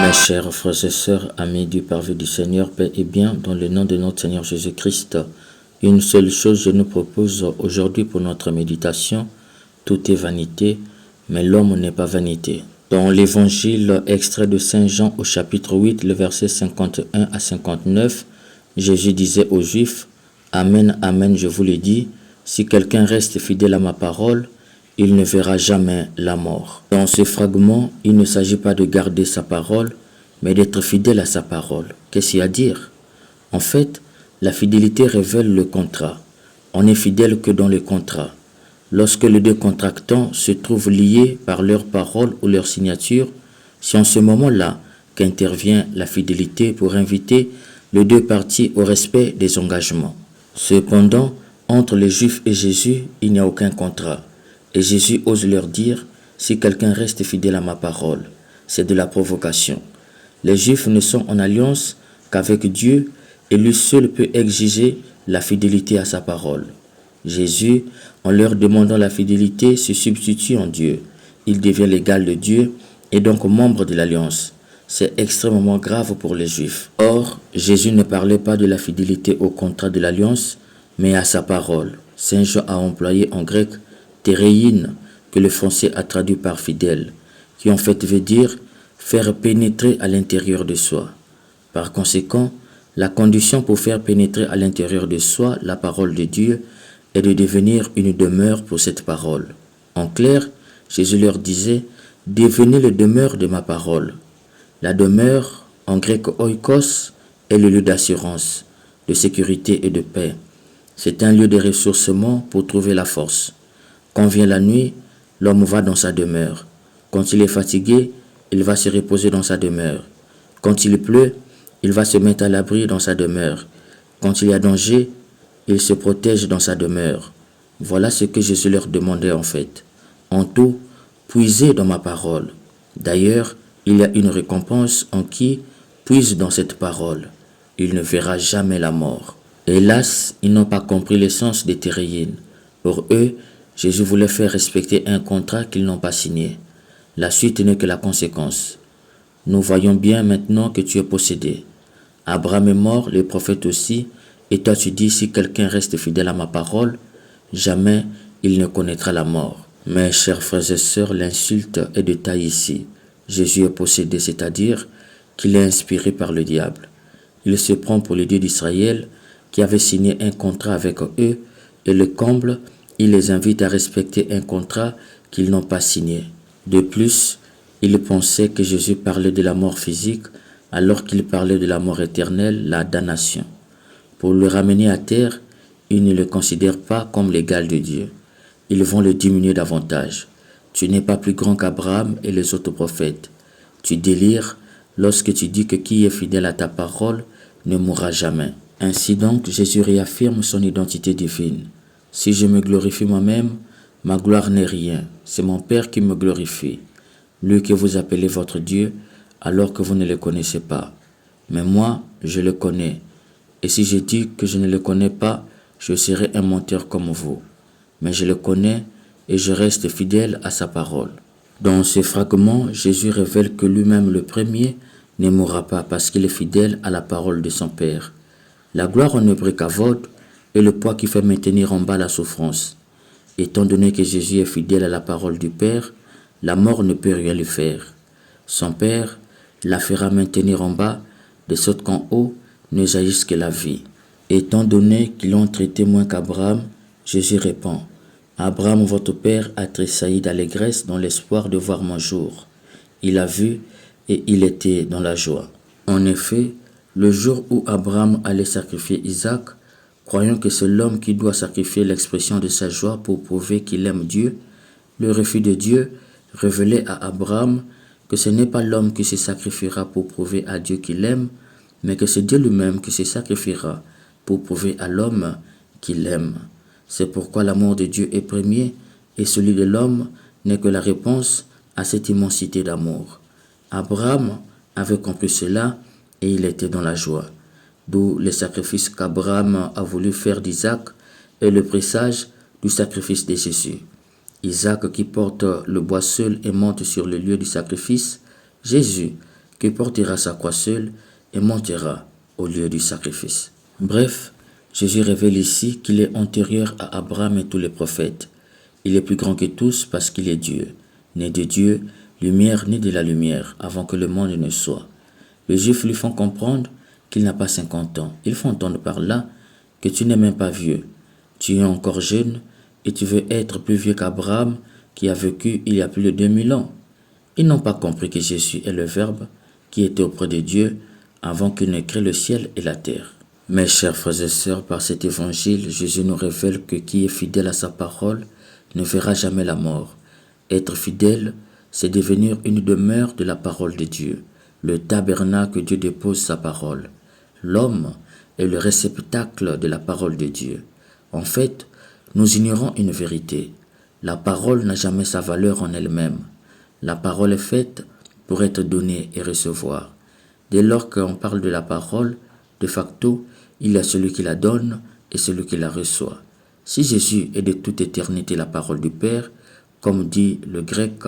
Mes chers frères et sœurs, amis du parvis du Seigneur, paix et bien, dans le nom de notre Seigneur Jésus-Christ, une seule chose je nous propose aujourd'hui pour notre méditation. Tout est vanité, mais l'homme n'est pas vanité. Dans l'évangile extrait de Saint Jean au chapitre 8, le verset 51 à 59, Jésus disait aux Juifs, « Amen, amen, je vous le dis, si quelqu'un reste fidèle à ma parole, il ne verra jamais la mort. » Dans ce fragment, il ne s'agit pas de garder sa parole, mais d'être fidèle à sa parole. Qu'est-ce qu'il y a à dire? En fait, la fidélité révèle le contrat. On n'est fidèle que dans le contrat. Lorsque les deux contractants se trouvent liés par leur parole ou leur signature, c'est en ce moment-là qu'intervient la fidélité pour inviter les deux parties au respect des engagements. Cependant, entre les Juifs et Jésus, il n'y a aucun contrat. Et Jésus ose leur dire, si quelqu'un reste fidèle à ma parole, c'est de la provocation. Les Juifs ne sont en alliance qu'avec Dieu et lui seul peut exiger la fidélité à sa parole. Jésus, en leur demandant la fidélité, se substitue en Dieu. Il devient l'égal de Dieu et donc membre de l'alliance. C'est extrêmement grave pour les Juifs. Or, Jésus ne parlait pas de la fidélité au contrat de l'alliance, mais à sa parole. Saint Jean a employé en grec théréine, que le français a traduit par fidèle, qui en fait veut dire faire pénétrer à l'intérieur de soi. Par conséquent, la condition pour faire pénétrer à l'intérieur de soi la parole de Dieu est de devenir une demeure pour cette parole. En clair, Jésus leur disait, « Devenez le demeure de ma parole ». La demeure, en grec oikos, est le lieu d'assurance, de sécurité et de paix. C'est un lieu de ressourcement pour trouver la force. Quand vient la nuit, l'homme va dans sa demeure. Quand il est fatigué, il va se reposer dans sa demeure. Quand il pleut, il va se mettre à l'abri dans sa demeure. Quand il y a danger, il se protège dans sa demeure. Voilà ce que Jésus leur demandait en fait. En tout, puisez dans ma parole. D'ailleurs, il y a une récompense en qui puise dans cette parole. Il ne verra jamais la mort. Hélas, ils n'ont pas compris l'essence des théréines. Pour eux, Jésus voulait faire respecter un contrat qu'ils n'ont pas signé. La suite n'est que la conséquence. Nous voyons bien maintenant que tu es possédé. Abraham est mort, les prophètes aussi, et toi tu dis, si quelqu'un reste fidèle à ma parole, jamais il ne connaîtra la mort. Mes chers frères et sœurs, l'insulte est de taille ici. Jésus est possédé, c'est-à-dire qu'il est inspiré par le diable. Il se prend pour le Dieu d'Israël qui avait signé un contrat avec eux, et le comble, il les invite à respecter un contrat qu'ils n'ont pas signé. De plus, il pensait que Jésus parlait de la mort physique alors qu'il parlait de la mort éternelle, la damnation. Pour le ramener à terre, ils ne le considèrent pas comme l'égal de Dieu. Ils vont le diminuer davantage. Tu n'es pas plus grand qu'Abraham et les autres prophètes. Tu délires lorsque tu dis que qui est fidèle à ta parole ne mourra jamais. Ainsi donc, Jésus réaffirme son identité divine. Si je me glorifie moi-même, ma gloire n'est rien. C'est mon Père qui me glorifie. Lui que vous appelez votre Dieu, alors que vous ne le connaissez pas. Mais moi, je le connais. Et si je dis que je ne le connais pas, je serai un menteur comme vous. Mais je le connais et je reste fidèle à sa parole. Dans ce fragment, Jésus révèle que lui-même le premier ne mourra pas parce qu'il est fidèle à la parole de son Père. La gloire en hébreu kavod est le poids qui fait maintenir en bas la souffrance. Étant donné que Jésus est fidèle à la parole du Père, la mort ne peut rien lui faire. Son Père la fera maintenir en bas, de sorte qu'en haut ne jaillisse que la vie. Étant donné qu'ils l'ont traité moins qu'Abraham, Jésus répond, « Abraham, votre père, a tressailli d'allégresse dans l'espoir de voir mon jour. Il a vu et il était dans la joie. » En effet, le jour où Abraham allait sacrifier Isaac, croyant que c'est l'homme qui doit sacrifier l'expression de sa joie pour prouver qu'il aime Dieu, le refus de Dieu révélait à Abraham que ce n'est pas l'homme qui se sacrifiera pour prouver à Dieu qu'il aime, mais que c'est Dieu lui-même qui se sacrifiera pour prouver à l'homme qu'il aime. C'est pourquoi l'amour de Dieu est premier et celui de l'homme n'est que la réponse à cette immensité d'amour. Abraham avait compris cela et il était dans la joie. D'où le sacrifice qu'Abraham a voulu faire d'Isaac et le présage du sacrifice de Jésus. Isaac qui porte le bois seul et monte sur le lieu du sacrifice, Jésus qui portera sa croix seul et montera au lieu du sacrifice. Bref, Jésus révèle ici qu'il est antérieur à Abraham et tous les prophètes. Il est plus grand que tous parce qu'il est Dieu, né de Dieu, lumière née de la lumière, avant que le monde ne soit. Les Juifs lui font comprendre qu'il n'a pas 50 ans. Ils font entendre par là que tu n'es même pas vieux. Tu es encore jeune et tu veux être plus vieux qu'Abraham qui a vécu il y a plus de 2000 ans. Ils n'ont pas compris que Jésus est le Verbe qui était auprès de Dieu avant qu'il ne crée le ciel et la terre. Mes chers frères et sœurs, par cet évangile, Jésus nous révèle que qui est fidèle à sa parole ne verra jamais la mort. Être fidèle, c'est devenir une demeure de la parole de Dieu, le tabernacle où Dieu dépose sa parole. L'homme est le réceptacle de la parole de Dieu. En fait, nous ignorons une vérité. La parole n'a jamais sa valeur en elle-même. La parole est faite pour être donnée et recevoir. Dès lors qu'on parle de la parole, de facto, il y a celui qui la donne et celui qui la reçoit. Si Jésus est de toute éternité la parole du Père, comme dit le grec,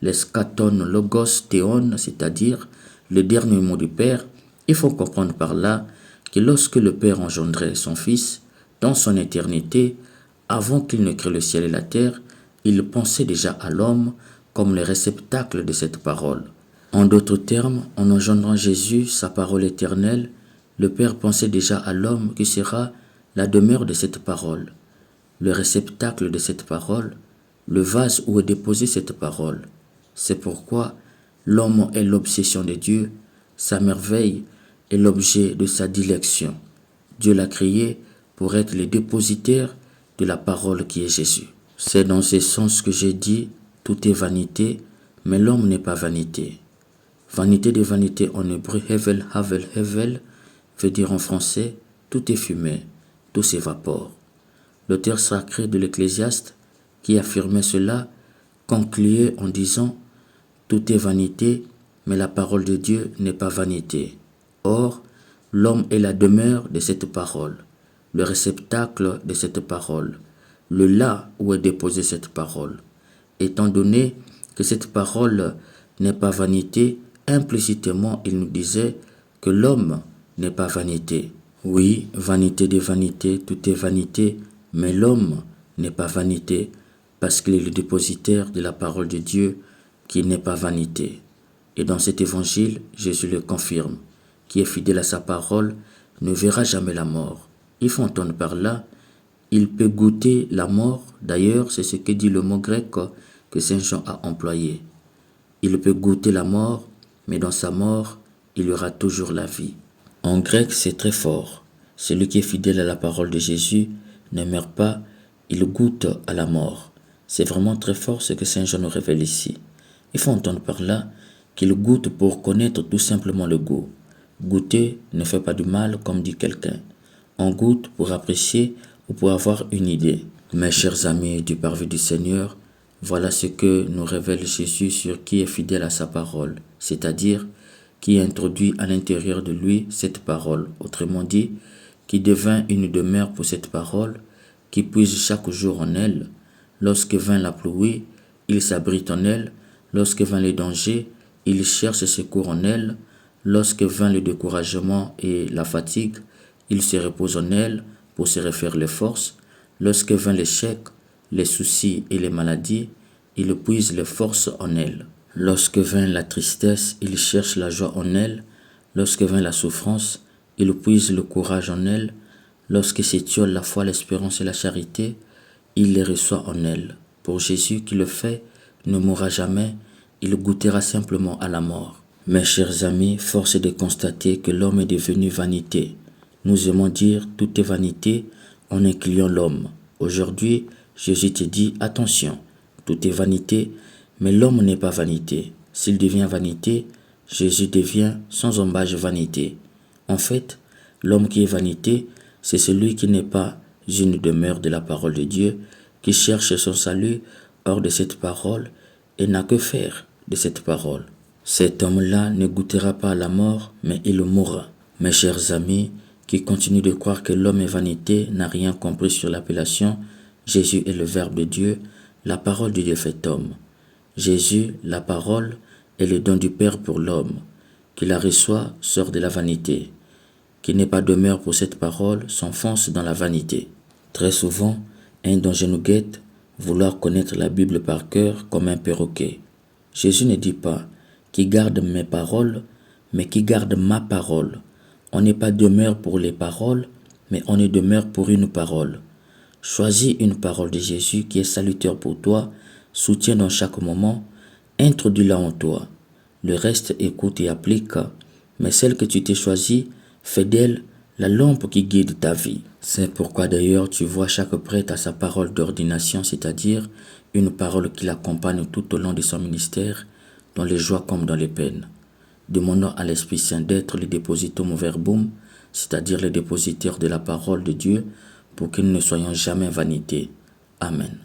l'eschaton logos théon, c'est-à-dire le dernier mot du Père, il faut comprendre par là que lorsque le Père engendrait son Fils, dans son éternité, avant qu'il ne crée le ciel et la terre, il pensait déjà à l'homme comme le réceptacle de cette parole. En d'autres termes, en engendrant Jésus, sa parole éternelle, le Père pensait déjà à l'homme qui sera la demeure de cette parole, le réceptacle de cette parole, le vase où est déposée cette parole. C'est pourquoi l'homme est l'obsession de Dieu, sa merveille est l'objet de sa dilection. Dieu l'a créé pour être le dépositaire de la parole qui est Jésus. C'est dans ce sens que j'ai dit, tout est vanité, mais l'homme n'est pas vanité. Vanité de vanité en hébreu, hevel, havel, hevel, veut dire en français, tout est fumée, tout s'évapore. L'auteur sacré de l'Ecclésiaste, qui affirmait cela, concluait en disant « Tout est vanité, mais la parole de Dieu n'est pas vanité. » Or, l'homme est la demeure de cette parole, le réceptacle de cette parole, le là où est déposée cette parole. Étant donné que cette parole n'est pas vanité, implicitement il nous disait que l'homme n'est pas vanité. Oui, vanité des vanités, tout est vanité, mais l'homme n'est pas vanité parce qu'il est le dépositaire de la parole de Dieu qui n'est pas vanité. Et dans cet évangile, Jésus le confirme, qui est fidèle à sa parole ne verra jamais la mort. Il faut entendre par là, il peut goûter la mort, d'ailleurs c'est ce que dit le mot grec que Saint Jean a employé. Il peut goûter la mort, mais dans sa mort, il y aura toujours la vie. En grec, c'est très fort. Celui qui est fidèle à la parole de Jésus ne meurt pas, il goûte à la mort. C'est vraiment très fort ce que Saint Jean nous révèle ici. Il faut entendre par là qu'il goûte pour connaître tout simplement le goût. Goûter ne fait pas du mal, comme dit quelqu'un. On goûte pour apprécier ou pour avoir une idée. Mes chers amis du parvis du Seigneur, voilà ce que nous révèle Jésus sur qui est fidèle à sa parole, c'est-à-dire qui introduit à l'intérieur de lui cette parole, autrement dit, qui devint une demeure pour cette parole, qui puise chaque jour en elle. Lorsque vint la pluie, il s'abrite en elle. Lorsque vint les dangers, il cherche secours en elle. Lorsque vint le découragement et la fatigue, il se repose en elle pour se refaire les forces. Lorsque vint l'échec, les soucis et les maladies, il puise les forces en elle. Lorsque vint la tristesse, il cherche la joie en elle. Lorsque vint la souffrance, il puise le courage en elle. Lorsque s'étiole la foi, l'espérance et la charité, il les reçoit en elle. Pour Jésus qui le fait, ne mourra jamais, il goûtera simplement à la mort. Mes chers amis, force est de constater que l'homme est devenu vanité. Nous aimons dire tout est vanité en incluant l'homme. Aujourd'hui, Jésus te dit attention, tout est vanité, mais l'homme n'est pas vanité. S'il devient vanité, Jésus devient sans embâche vanité. En fait, l'homme qui est vanité, c'est celui qui n'est pas une demeure de la parole de Dieu, qui cherche son salut hors de cette parole et n'a que faire de cette parole. Cet homme-là ne goûtera pas à la mort, mais il mourra. Mes chers amis, qui continuent de croire que l'homme est vanité, n'a rien compris sur l'appellation Jésus est le Verbe de Dieu, la parole de Dieu fait homme. Jésus, la parole, est le don du Père pour l'homme. Qui la reçoit sort de la vanité. Qui n'est pas demeure pour cette parole s'enfonce dans la vanité. Très souvent, un danger nous guette, vouloir connaître la Bible par cœur comme un perroquet. Jésus ne dit pas « qui garde mes paroles », mais « qui garde ma parole ». On n'est pas demeure pour les paroles, mais on est demeure pour une parole. Choisis une parole de Jésus qui est salutaire pour toi, soutiens dans chaque moment, introduis-la en toi. Le reste écoute et applique, mais celle que tu t'es choisie, fais d'elle la lampe qui guide ta vie. C'est pourquoi d'ailleurs tu vois chaque prêtre à sa parole d'ordination, c'est-à-dire une parole qui l'accompagne tout au long de son ministère, dans les joies comme dans les peines. Demandons à l'Esprit Saint d'être le depositum verbum, c'est-à-dire le dépositaire de la parole de Dieu, pour que nous ne soyons jamais vanité. Amen.